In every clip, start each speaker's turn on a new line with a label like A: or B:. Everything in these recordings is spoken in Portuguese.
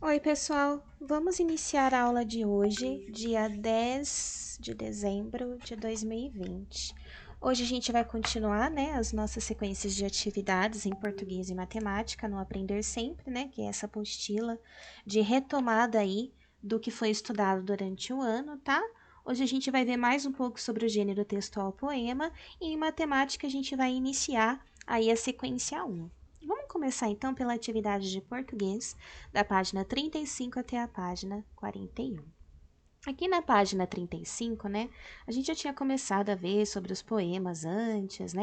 A: Oi, pessoal. Vamos iniciar a aula de hoje, dia 10 de dezembro de 2020. Hoje a gente vai continuar, as nossas sequências de atividades em português e matemática no Aprender Sempre, que é essa apostila de retomada aí do que foi estudado durante o ano, tá? Hoje a gente vai ver mais um pouco sobre o gênero textual poema e em matemática a gente vai iniciar aí a sequência 1. Vamos começar então pela atividade de português, da página 35 até a página 41. Aqui na página 35, a gente já tinha começado a ver sobre os poemas antes,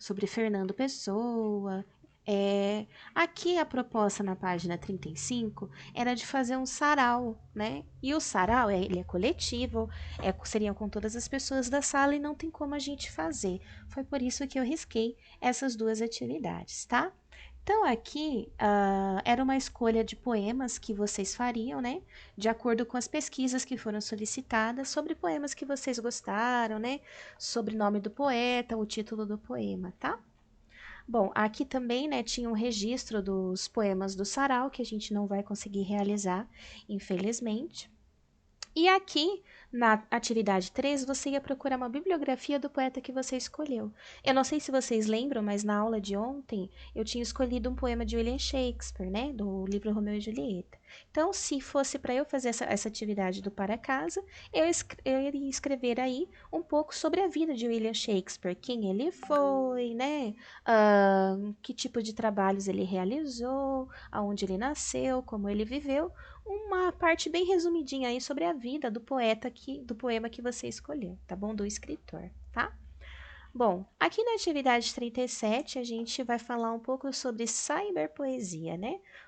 A: sobre Fernando Pessoa. Aqui a proposta na página 35 era de fazer um sarau, E o sarau, ele é coletivo, seriam com todas as pessoas da sala e não tem como a gente fazer. Foi por isso que eu risquei essas duas atividades, tá? Então, aqui era uma escolha de poemas que vocês fariam, de acordo com as pesquisas que foram solicitadas sobre poemas que vocês gostaram, sobre o nome do poeta, o título do poema, tá? Bom, aqui também, tinha um registro dos poemas do sarau, que a gente não vai conseguir realizar, infelizmente. E aqui, na atividade 3, você ia procurar uma bibliografia do poeta que você escolheu. Eu não sei se vocês lembram, mas na aula de ontem eu tinha escolhido um poema de William Shakespeare, do livro Romeu e Julieta. Então, se fosse para eu fazer essa atividade do para casa, eu iria escrever aí um pouco sobre a vida de William Shakespeare, quem ele foi, que tipo de trabalhos ele realizou, aonde ele nasceu, como ele viveu, uma parte bem resumidinha aí sobre a vida do poeta do poema que você escolheu, tá bom? Do escritor, tá? Bom, aqui na atividade 37 a gente vai falar um pouco sobre cyberpoesia,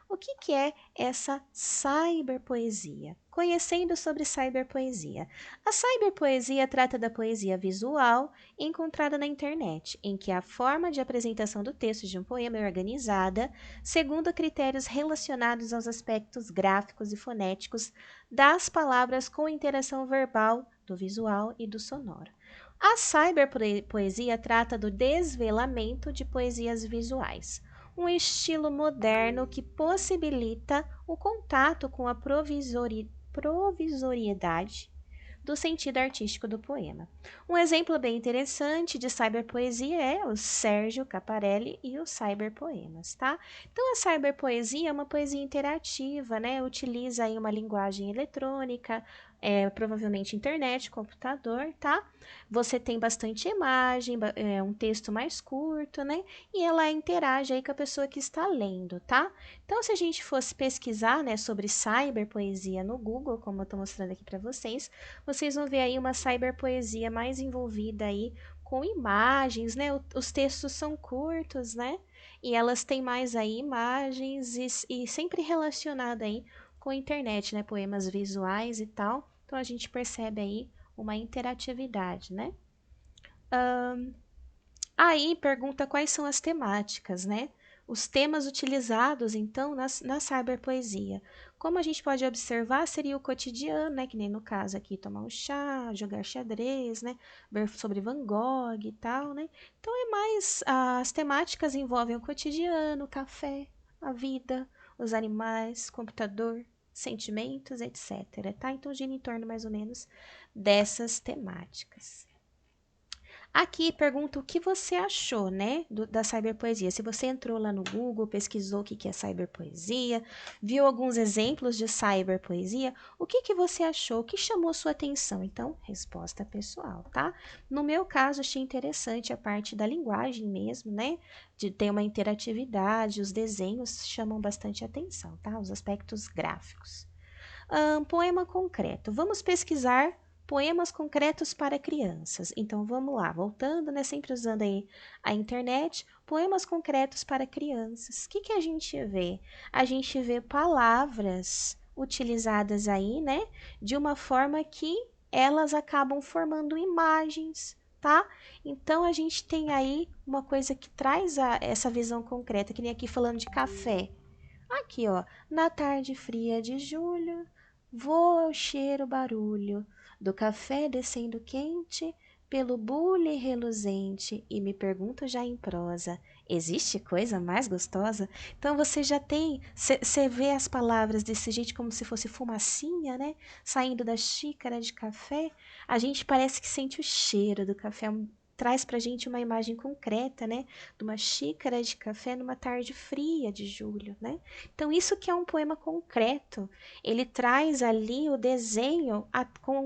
A: O que é essa cyberpoesia? Conhecendo sobre cyberpoesia. A cyberpoesia trata da poesia visual encontrada na internet, em que a forma de apresentação do texto de um poema é organizada segundo critérios relacionados aos aspectos gráficos e fonéticos das palavras com interação verbal, do visual e do sonoro. A cyberpoesia trata do desvelamento de poesias visuais, um estilo moderno que possibilita o contato com a provisoriedade do sentido artístico do poema. Um exemplo bem interessante de cyberpoesia é o Sérgio Caparelli e os cyberpoemas, tá? Então, a cyberpoesia é uma poesia interativa, Utiliza aí uma linguagem eletrônica, provavelmente internet, computador, tá? Você tem bastante imagem, um texto mais curto, E ela interage aí com a pessoa que está lendo, tá? Então, se a gente fosse pesquisar, sobre cyberpoesia no Google, como eu estou mostrando aqui para vocês vão ver aí uma cyberpoesia mais envolvida aí com imagens, Os textos são curtos, E elas têm mais aí imagens e sempre relacionada aí com a internet, Poemas visuais e tal. Então a gente percebe aí uma interatividade, Aí pergunta quais são as temáticas, Os temas utilizados, então, na cyberpoesia. Como a gente pode observar, seria o cotidiano, Que nem no caso aqui, tomar um chá, jogar xadrez, Ver sobre Van Gogh e tal, Então, as temáticas envolvem o cotidiano, o café, a vida, os animais, computador, sentimentos, etc, tá? Então, gira em torno, mais ou menos, dessas temáticas. Aqui pergunta o que você achou, da cyberpoesia. Se você entrou lá no Google, pesquisou o que é cyberpoesia, viu alguns exemplos de cyberpoesia, o que você achou? O que chamou sua atenção? Então, resposta pessoal, tá? No meu caso, achei interessante a parte da linguagem mesmo, De ter uma interatividade, os desenhos chamam bastante atenção, tá? Os aspectos gráficos. Poema concreto. Vamos pesquisar poemas concretos para crianças. Então, vamos lá, voltando, sempre usando aí a internet, poemas concretos para crianças. O que a gente vê? A gente vê palavras utilizadas aí, de uma forma que elas acabam formando imagens, tá? Então, a gente tem aí uma coisa que traz essa visão concreta, que nem aqui falando de café. Aqui, ó, na tarde fria de julho, voa o cheiro, barulho do café descendo quente pelo bule reluzente e me pergunto já em prosa, existe coisa mais gostosa? Então você já tem, você vê as palavras desse jeito como se fosse fumacinha, né? Saindo da xícara de café, a gente parece que sente o cheiro do café, traz pra gente uma imagem concreta, né? De uma xícara de café numa tarde fria de julho, né? Então isso que é um poema concreto, ele traz ali o desenho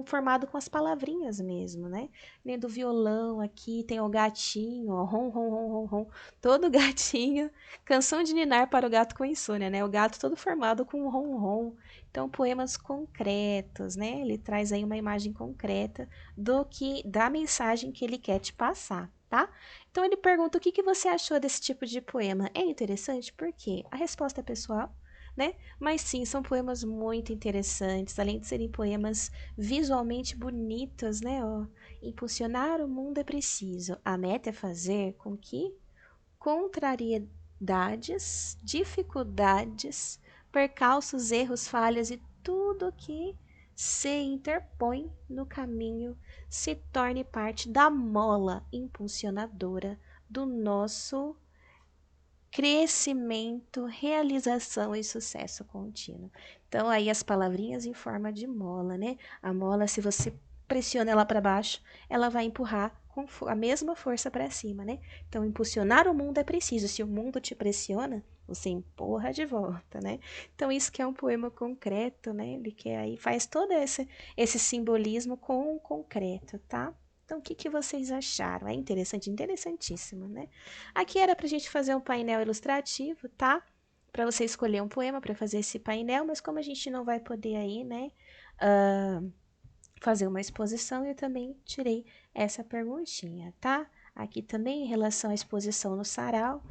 A: formado com as palavrinhas mesmo, né? Nem do violão aqui, tem o gatinho, ó, rom, rom, rom, rom, rom, todo gatinho, canção de ninar para o gato com insônia, né? O gato todo formado com um rom, rom. Então, poemas concretos, né? Ele traz aí uma imagem concreta da mensagem que ele quer te passar, tá? Então, ele pergunta o que você achou desse tipo de poema. É interessante porque a resposta é pessoal, né? Mas sim, são poemas muito interessantes, além de serem poemas visualmente bonitos, né? Ó, impulsionar o mundo é preciso. A meta é fazer com que contrariedades, dificuldades, percalços, erros, falhas e tudo que se interpõe no caminho se torne parte da mola impulsionadora do nosso crescimento, realização e sucesso contínuo. Então, aí as palavrinhas em forma de mola, né? A mola, se você pressiona ela para baixo, ela vai empurrar com a mesma força para cima, né? Então, impulsionar o mundo é preciso. Se o mundo te pressiona, você empurra de volta, né? Então, isso que é um poema concreto, né? Ele quer aí, faz todo esse simbolismo com o concreto, tá? Então, o que vocês acharam? É interessante, interessantíssimo, né? Aqui era para a gente fazer um painel ilustrativo, tá? Para você escolher um poema para fazer esse painel, mas como a gente não vai poder aí, né, fazer uma exposição, eu também tirei essa perguntinha, tá? Aqui também em relação à exposição no sarau,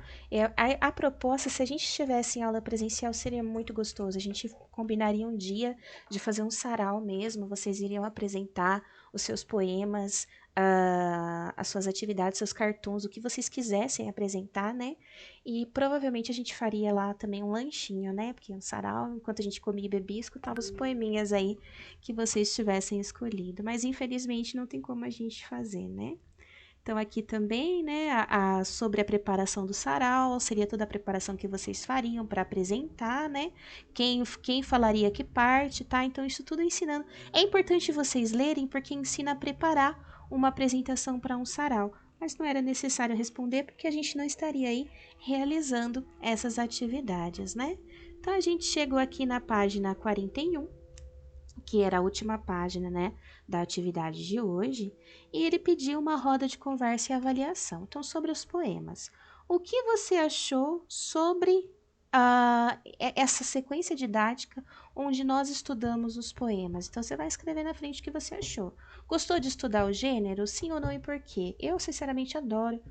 A: a proposta, se a gente estivesse em aula presencial, seria muito gostoso. A gente combinaria um dia de fazer um sarau mesmo, vocês iriam apresentar os seus poemas, as suas atividades, seus cartoons, o que vocês quisessem apresentar, né? E provavelmente a gente faria lá também um lanchinho, né? Porque um sarau, enquanto a gente comia e bebia, escutava os poeminhas aí que vocês tivessem escolhido. Mas infelizmente não tem como a gente fazer, né? Então, aqui também, né, sobre a preparação do sarau, seria toda a preparação que vocês fariam para apresentar, né? Quem falaria que parte, tá? Então, isso tudo ensinando. É importante vocês lerem porque ensina a preparar uma apresentação para um sarau. Mas não era necessário responder porque a gente não estaria aí realizando essas atividades, né? Então, a gente chegou aqui na página 41, que era a última página, né, da atividade de hoje, e ele pediu uma roda de conversa e avaliação. Então, sobre os poemas. O que você achou sobre essa sequência didática onde nós estudamos os poemas? Então, você vai escrever na frente o que você achou. Gostou de estudar o gênero? Sim ou não e por quê? Eu, sinceramente, adoro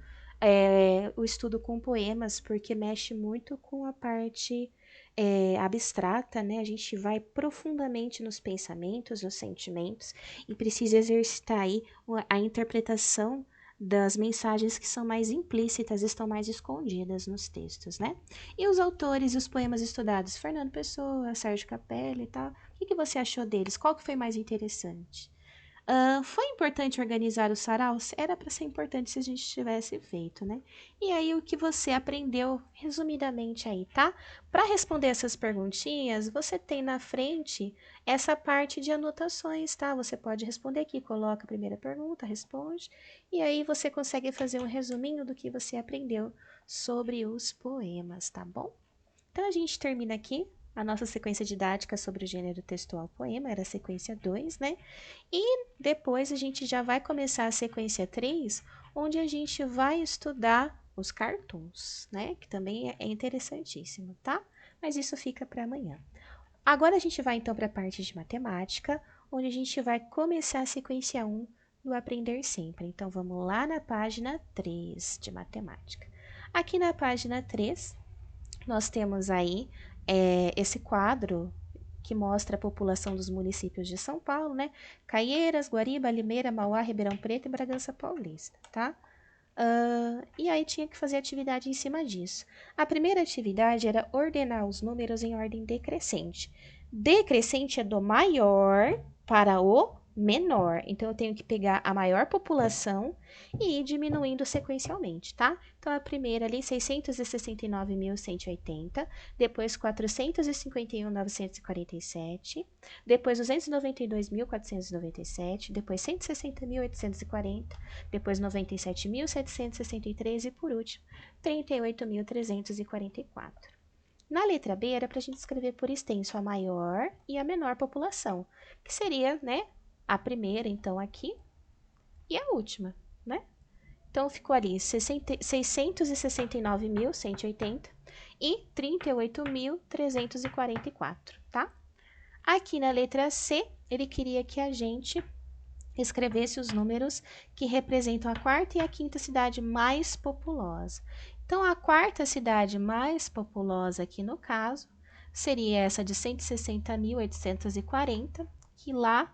A: o estudo com poemas, porque mexe muito com a parte abstrata, né? A gente vai profundamente nos pensamentos, nos sentimentos e precisa exercitar aí a interpretação das mensagens que são mais implícitas, estão mais escondidas nos textos, né? E os autores e os poemas estudados, Fernando Pessoa, Sérgio Capelli e tal, o que você achou deles? Qual que foi mais interessante? Foi importante organizar os saraus? Era para ser importante se a gente tivesse feito, né? E aí, o que você aprendeu resumidamente aí, tá? Para responder essas perguntinhas, você tem na frente essa parte de anotações, tá? Você pode responder aqui, coloca a primeira pergunta, responde, e aí você consegue fazer um resuminho do que você aprendeu sobre os poemas, tá bom? Então, a gente termina aqui a nossa sequência didática sobre o gênero textual poema, era a sequência 2, né? E depois a gente já vai começar a sequência 3, onde a gente vai estudar os cartoons, né? Que também é interessantíssimo, tá? Mas isso fica para amanhã. Agora a gente vai então para a parte de matemática, onde a gente vai começar a sequência 1 do Aprender Sempre. Então vamos lá na página 3 de matemática. Aqui na página 3, nós temos aí esse quadro que mostra a população dos municípios de São Paulo, né? Caieiras, Guariba, Limeira, Mauá, Ribeirão Preto e Bragança Paulista, tá? E aí tinha que fazer atividade em cima disso. A primeira atividade era ordenar os números em ordem decrescente. Decrescente é do maior para o menor. Então, eu tenho que pegar a maior população e ir diminuindo sequencialmente, tá? Então, a primeira ali, 669.180, depois 451.947, depois 292.497, depois 160.840, depois 97.763 e, por último, 38.344. Na letra B, era para a gente escrever por extenso a maior e a menor população, que seria, né, a primeira, então, aqui, e a última, né? Então, ficou ali 669.180 e 38.344, tá? Aqui na letra C, ele queria que a gente escrevesse os números que representam a quarta e a quinta cidade mais populosa. Então, a quarta cidade mais populosa aqui no caso seria essa de 160.840, que lá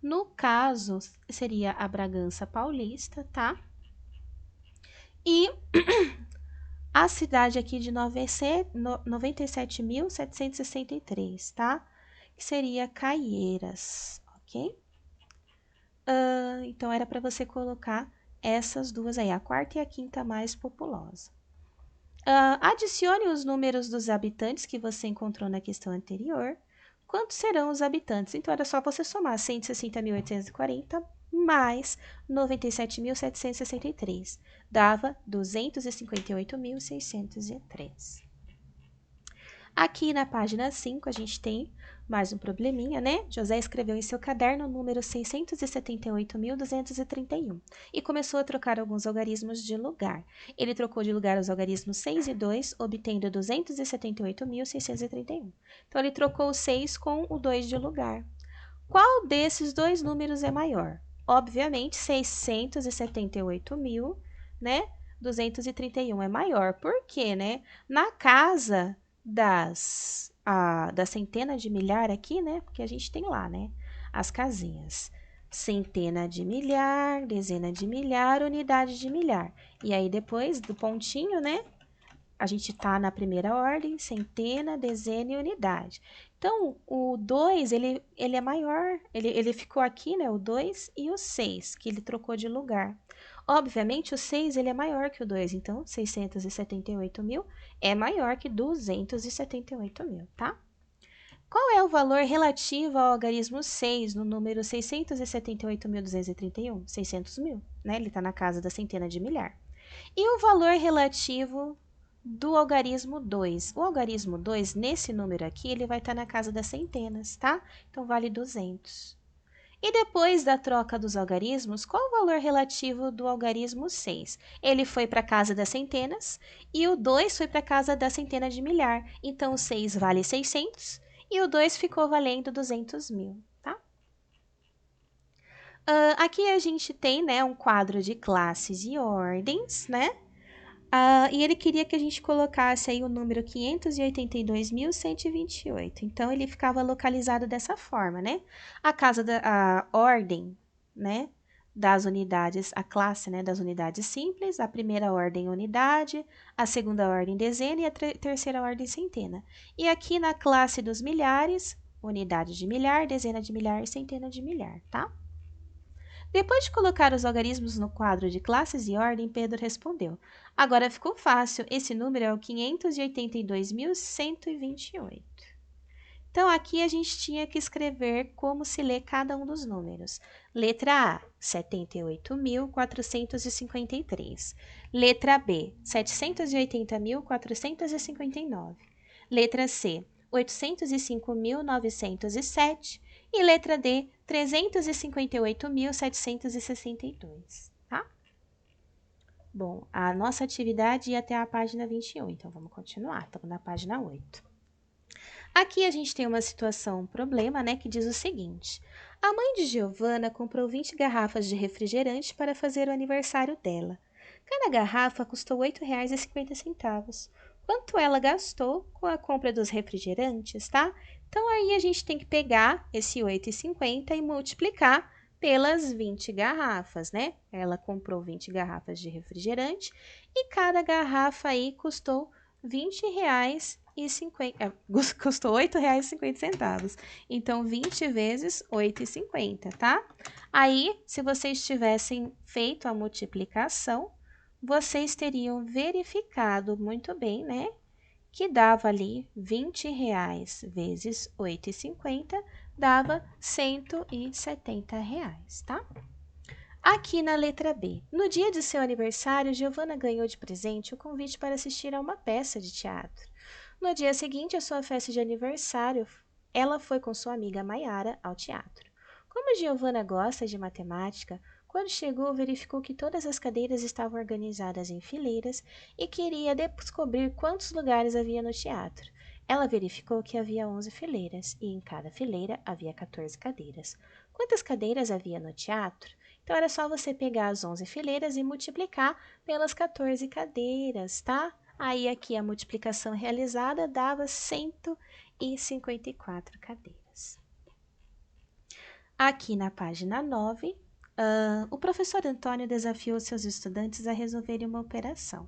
A: no caso seria a Bragança Paulista, tá? E a cidade aqui de 97.763, tá? Que seria Caieiras, ok? Então, era para você colocar essas duas aí, a quarta e a quinta mais populosa. Adicione os números dos habitantes que você encontrou na questão anterior. Quantos serão os habitantes? Então, era só você somar 160.840 mais 97.763. Dava 258.603. Aqui na página 5, a gente tem mais um probleminha, né? José escreveu em seu caderno o número 678.231 e começou a trocar alguns algarismos de lugar. Ele trocou de lugar os algarismos 6 e 2, obtendo 278.631. Então, ele trocou o 6 com o 2 de lugar. Qual desses dois números é maior? Obviamente, 678.000, né? 231 é maior. Por quê, né? Na casa da centena de milhar aqui, né? Porque a gente tem lá, né? As casinhas. Centena de milhar, dezena de milhar, unidade de milhar. E aí, depois do pontinho, né? A gente tá na primeira ordem, centena, dezena e unidade. Então, o 2, ele é maior, ele ficou aqui, né? O 2 e o 6, que ele trocou de lugar. Obviamente, o 6 ele é maior que o 2, então 678.000 é maior que 278.000, tá? Qual é o valor relativo ao algarismo 6 no número 678.231? 600.000, né? Ele está na casa da centena de milhar. E o valor relativo do algarismo 2? O algarismo 2, nesse número aqui, ele vai estar na casa das centenas, tá? Então, vale 200. E depois da troca dos algarismos, qual o valor relativo do algarismo 6? Ele foi para a casa das centenas e o 2 foi para a casa da centena de milhar. Então, o 6 vale 600 e o 2 ficou valendo 200.000, tá? Aqui a gente tem, né, um quadro de classes e ordens, né? E ele queria que a gente colocasse aí o número 582.128. Então, ele ficava localizado dessa forma, né? A ordem, né, das unidades, a classe, né, das unidades simples, a primeira ordem unidade, a segunda ordem dezena e a terceira ordem centena. E aqui na classe dos milhares, unidade de milhar, dezena de milhar e centena de milhar, tá? Depois de colocar os algarismos no quadro de classes e ordem, Pedro respondeu: agora ficou fácil, esse número é o 582.128. Então, aqui a gente tinha que escrever como se lê cada um dos números. Letra A, 78.453. Letra B, 780.459. Letra C, 805.907. E letra D, 358.762, tá? Bom, a nossa atividade ia até a página 21, então vamos continuar, estamos na página 8. Aqui a gente tem uma situação, um problema, né, que diz o seguinte: a mãe de Giovana comprou 20 garrafas de refrigerante para fazer o aniversário dela. Cada garrafa custou R$ 8,50. Quanto ela gastou com a compra dos refrigerantes, tá? Então, aí a gente tem que pegar esse 8,50 e multiplicar pelas 20 garrafas, né? Ela comprou 20 garrafas de refrigerante e cada garrafa aí custou R$ custou R$ 8,50. Então, 20 vezes R$ 8,50, tá? Aí, se vocês tivessem feito a multiplicação, vocês teriam verificado muito bem, né? Que dava ali R$ 20 vezes R$ 8,50, dava R$ 170, tá? Aqui na letra B. No dia de seu aniversário, Giovana ganhou de presente o convite para assistir a uma peça de teatro. No dia seguinte à sua festa de aniversário, ela foi com sua amiga Maiara ao teatro. Como Giovana gosta de matemática, quando chegou, verificou que todas as cadeiras estavam organizadas em fileiras e queria descobrir quantos lugares havia no teatro. Ela verificou que havia 11 fileiras e em cada fileira havia 14 cadeiras. Quantas cadeiras havia no teatro? Então, era só você pegar as 11 fileiras e multiplicar pelas 14 cadeiras, tá? Aí, aqui, a multiplicação realizada dava 154 cadeiras. Aqui na página 9, o professor Antônio desafiou seus estudantes a resolverem uma operação.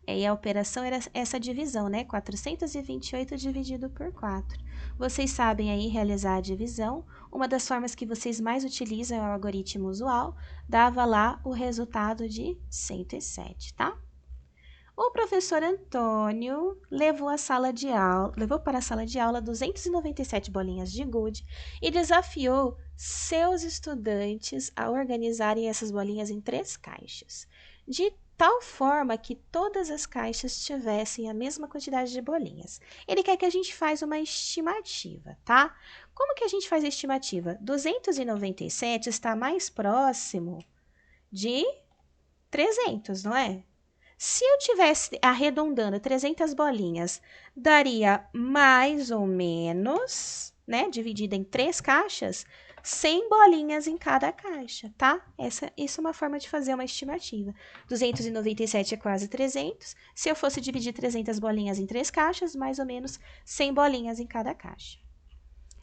A: E a operação era essa divisão, né? 428 dividido por 4. Vocês sabem aí realizar a divisão. Uma das formas que vocês mais utilizam é o algoritmo usual. Dava lá o resultado de 107, tá? O professor Antônio levou para a sala de aula 297 bolinhas de gude e desafiou seus estudantes a organizarem essas bolinhas em 3 caixas, de tal forma que todas as caixas tivessem a mesma quantidade de bolinhas. Ele quer que a gente faça uma estimativa, tá? Como que a gente faz a estimativa? 297 está mais próximo de 300, não é? Se eu tivesse arredondando 300 bolinhas, daria mais ou menos, né, dividida em 3 caixas, 100 bolinhas em cada caixa, tá? Isso é uma forma de fazer uma estimativa. 297 é quase 300. Se eu fosse dividir 300 bolinhas em 3 caixas, mais ou menos 100 bolinhas em cada caixa.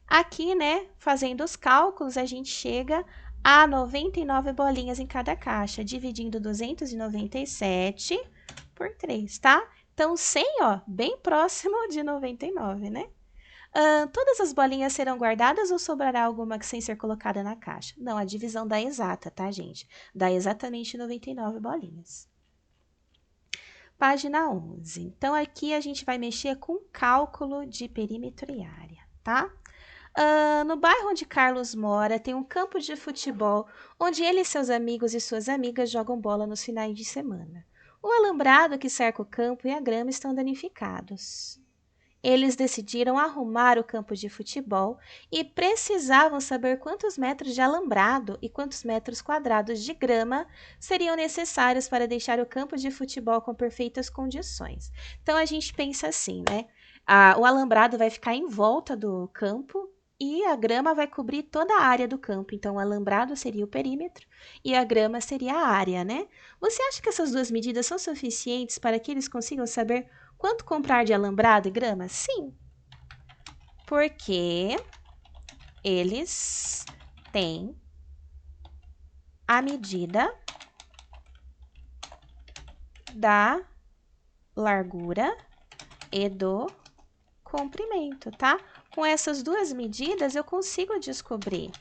A: Aqui, né, fazendo os cálculos, a gente chega a 99 bolinhas em cada caixa, dividindo 297 por 3, tá? Então, 100, ó, bem próximo de 99, né? Todas as bolinhas serão guardadas ou sobrará alguma sem ser colocada na caixa? Não, a divisão dá exata, tá, gente? Dá exatamente 99 bolinhas. Página 11. Então, aqui a gente vai mexer com cálculo de perímetro e área, tá? No bairro onde Carlos mora, tem um campo de futebol onde ele e seus amigos e suas amigas jogam bola nos finais de semana. O alambrado que cerca o campo e a grama estão danificados. Eles decidiram arrumar o campo de futebol e precisavam saber quantos metros de alambrado e quantos metros quadrados de grama seriam necessários para deixar o campo de futebol com perfeitas condições. Então, a gente pensa assim, né? O alambrado vai ficar em volta do campo e a grama vai cobrir toda a área do campo. Então, o alambrado seria o perímetro e a grama seria a área, né? Você acha que essas duas medidas são suficientes para que eles consigam saber quanto comprar de alambrado e grama? Sim, porque eles têm a medida da largura e do comprimento, tá? Com essas duas medidas, eu consigo descobrir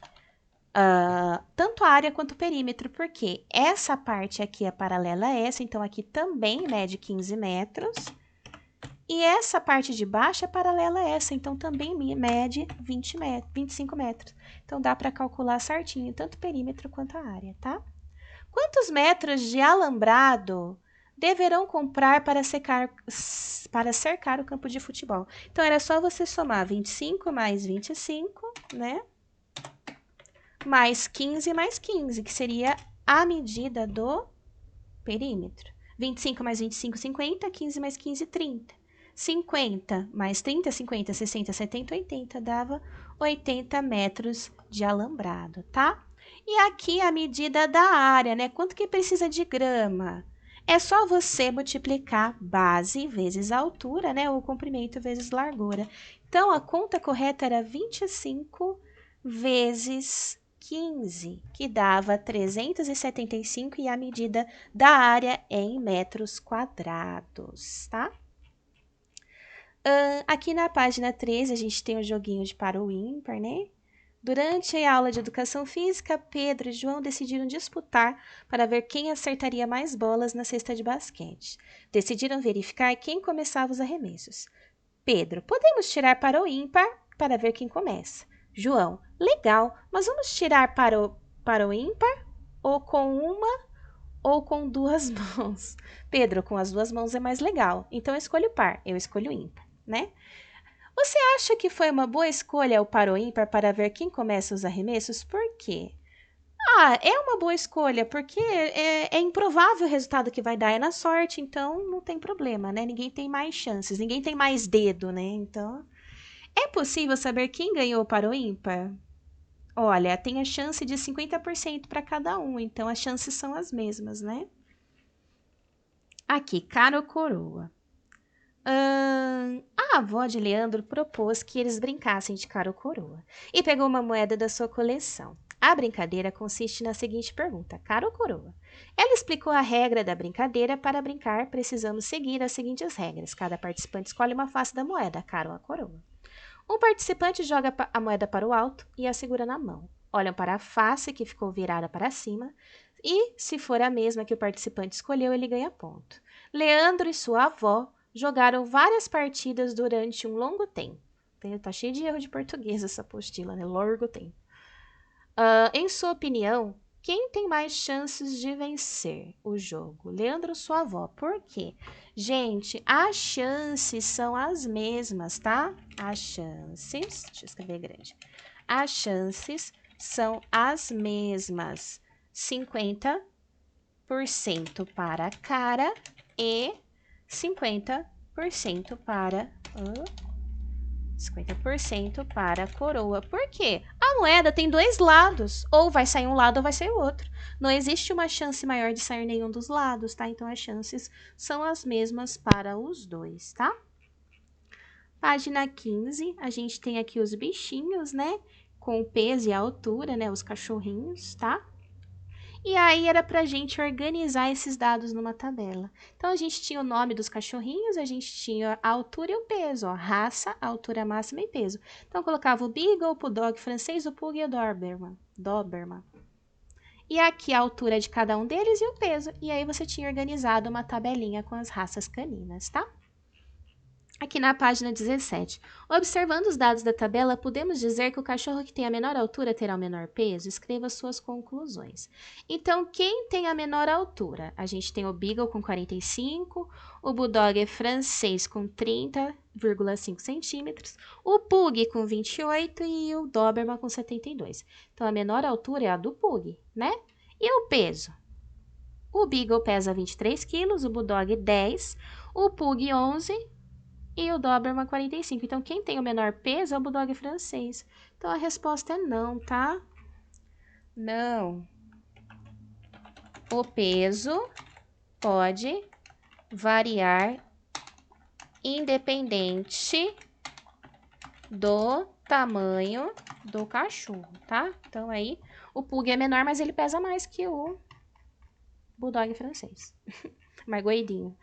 A: tanto a área quanto o perímetro, porque essa parte aqui é paralela a essa, então aqui também mede 15 metros. E essa parte de baixo é paralela a essa, então também mede 25 metros. Então, dá para calcular certinho tanto o perímetro quanto a área, tá? Quantos metros de alambrado deverão comprar para cercar o campo de futebol? Então, era só você somar 25 mais 25, né? Mais 15 mais 15, que seria a medida do perímetro. 25 mais 25, 50, 15 mais 15, 30. 50 mais 30, 50, 60, 70, 80, dava 80 metros de alambrado, tá? E aqui a medida da área, né? Quanto que precisa de grama? É só você multiplicar base vezes altura, né? Ou comprimento vezes largura. Então, a conta correta era 25 vezes 15, que dava 375, e a medida da área é em metros quadrados, tá? Aqui na página 13, a gente tem o joguinho de par ou ímpar, né? Durante a aula de educação física, Pedro e João decidiram disputar para ver quem acertaria mais bolas na cesta de basquete. Decidiram verificar quem começava os arremessos. Pedro, podemos tirar para o ímpar para ver quem começa. João, legal, mas vamos tirar para o ímpar ou com uma ou com duas mãos? Pedro, com as duas mãos é mais legal, então eu escolho par, eu escolho ímpar, né? Você acha que foi uma boa escolha o par ou ímpar para ver quem começa os arremessos? Por quê? É uma boa escolha, porque é improvável o resultado que vai dar, é na sorte, então não tem problema, né? Ninguém tem mais chances, ninguém tem mais dedo, né? Então, é possível saber quem ganhou o par ou ímpar? Olha, tem a chance de 50% para cada um, então as chances são as mesmas, né? Aqui, cara ou coroa? A avó de Leandro propôs que eles brincassem de cara ou coroa e pegou uma moeda da sua coleção. A brincadeira consiste na seguinte pergunta: cara ou coroa? Ela explicou a regra da brincadeira. Para brincar, precisamos seguir as seguintes regras. Cada participante escolhe uma face da moeda, a cara ou a coroa. Um participante joga a moeda para o alto e a segura na mão. Olham para a face que ficou virada para cima e, se for a mesma que o participante escolheu, ele ganha ponto. Leandro e sua avó jogaram várias partidas durante um longo tempo. Tá cheio de erro de português essa apostila, né? Longo tempo. Em sua opinião, quem tem mais chances de vencer o jogo? Leandro ou sua avó? Por quê? Gente, as chances são as mesmas, tá? As chances, deixa eu escrever grande. As chances são as mesmas. 50% para a cara e 50% para 50% para a coroa. Por quê? A moeda tem dois lados. Ou vai sair um lado ou vai sair o outro. Não existe uma chance maior de sair nenhum dos lados, tá? Então, as chances são as mesmas para os dois, tá? Página 15, a gente tem aqui os bichinhos, né? Com o peso e a altura, né? Os cachorrinhos, tá? E aí era pra gente organizar esses dados numa tabela. Então, a gente tinha o nome dos cachorrinhos, a gente tinha a altura e o peso, ó, raça, altura máxima e peso. Então, colocava o Beagle, o Bulldog francês, o Pug e o Doberman. E aqui a altura de cada um deles e o peso. E aí você tinha organizado uma tabelinha com as raças caninas, tá? Aqui na página 17. Observando os dados da tabela, podemos dizer que o cachorro que tem a menor altura terá o menor peso? Escreva suas conclusões. Então, quem tem a menor altura? A gente tem o Beagle com 45, o Bulldog francês com 30,5 centímetros, o Pug com 28 e o Doberman com 72. Então, a menor altura é a do Pug, né? E o peso? O Beagle pesa 23 quilos, o Bulldog 10, o Pug 11 e o Doberman 45. Então, quem tem o menor peso é o Bulldog francês. Então, a resposta é não, tá? Não. O peso pode variar independente do tamanho do cachorro, tá? Então, aí, o Pug é menor, mas ele pesa mais que o Bulldog francês. Mais gordinho.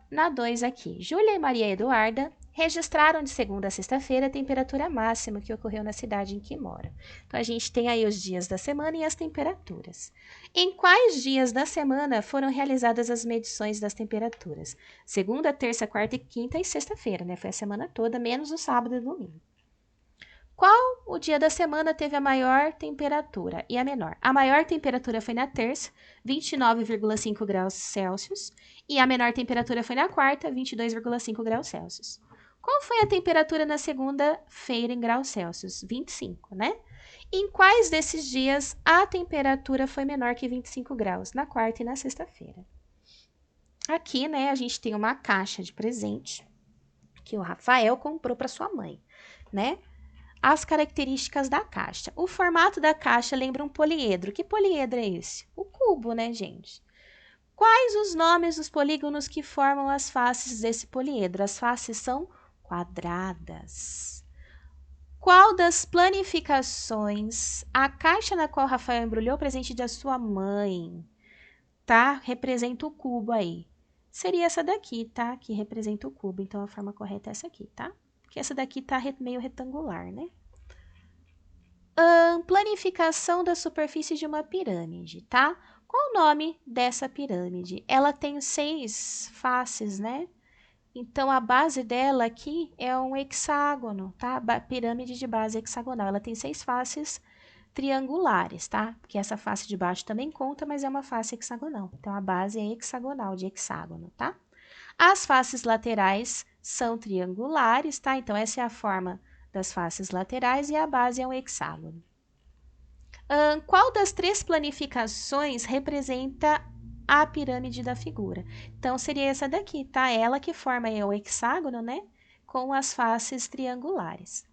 A: Na 2 aqui, Júlia e Maria Eduarda registraram de segunda a sexta-feira a temperatura máxima que ocorreu na cidade em que moram. Então, a gente tem aí os dias da semana e as temperaturas. Em quais dias da semana foram realizadas as medições das temperaturas? Segunda, terça, quarta e quinta e sexta-feira, né? Foi a semana toda, menos o sábado e domingo. Qual o dia da semana teve a maior temperatura e a menor? A maior temperatura foi na terça, 29,5 graus Celsius, e a menor temperatura foi na quarta, 22,5 graus Celsius. Qual foi a temperatura na segunda-feira em graus Celsius? 25, né? Em quais desses dias a temperatura foi menor que 25 graus? Na quarta e na sexta-feira. Aqui, né, a gente tem uma caixa de presente que o Rafael comprou para sua mãe, né? As características da caixa. O formato da caixa lembra um poliedro. Que poliedro é esse? O cubo, né, gente? Quais os nomes dos polígonos que formam as faces desse poliedro? As faces são quadradas. Qual das planificações a caixa na qual Rafael embrulhou o presente da sua mãe, tá? Representa o cubo aí. seria essa daqui, tá? Que representa o cubo. Então, a forma correta é essa aqui, tá? Porque essa daqui tá meio retangular, né? Planificação da superfície de uma pirâmide, tá? Qual o nome dessa pirâmide? Ela tem 6 faces, né? Então, a base dela aqui é um hexágono, tá? Pirâmide de base hexagonal. Ela tem 6 faces triangulares, tá? Porque essa face de baixo também conta, mas é uma face hexagonal. Então, a base é hexagonal, de hexágono, tá? As faces laterais são triangulares, tá? Então, essa é a forma das faces laterais e a base é um hexágono. Qual das 3 planificações representa a pirâmide da figura? Então, seria essa daqui, tá? Ela que forma o hexágono, né? Com as faces triangulares.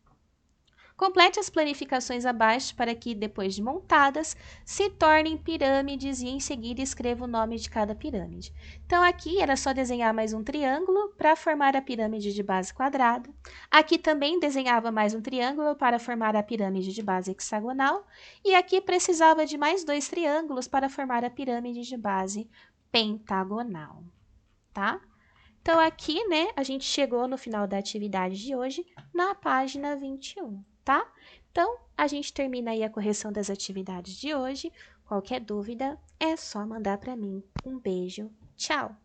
A: Complete as planificações abaixo para que, depois de montadas, se tornem pirâmides e em seguida escreva o nome de cada pirâmide. Então, aqui era só desenhar mais um triângulo para formar a pirâmide de base quadrada. Aqui também desenhava mais um triângulo para formar a pirâmide de base hexagonal. E aqui precisava de mais 2 triângulos para formar a pirâmide de base pentagonal, tá? Então, aqui, né, a gente chegou no final da atividade de hoje, na página 21, tá? Então, a gente termina aí a correção das atividades de hoje. Qualquer dúvida, é só mandar para mim. Um beijo, tchau!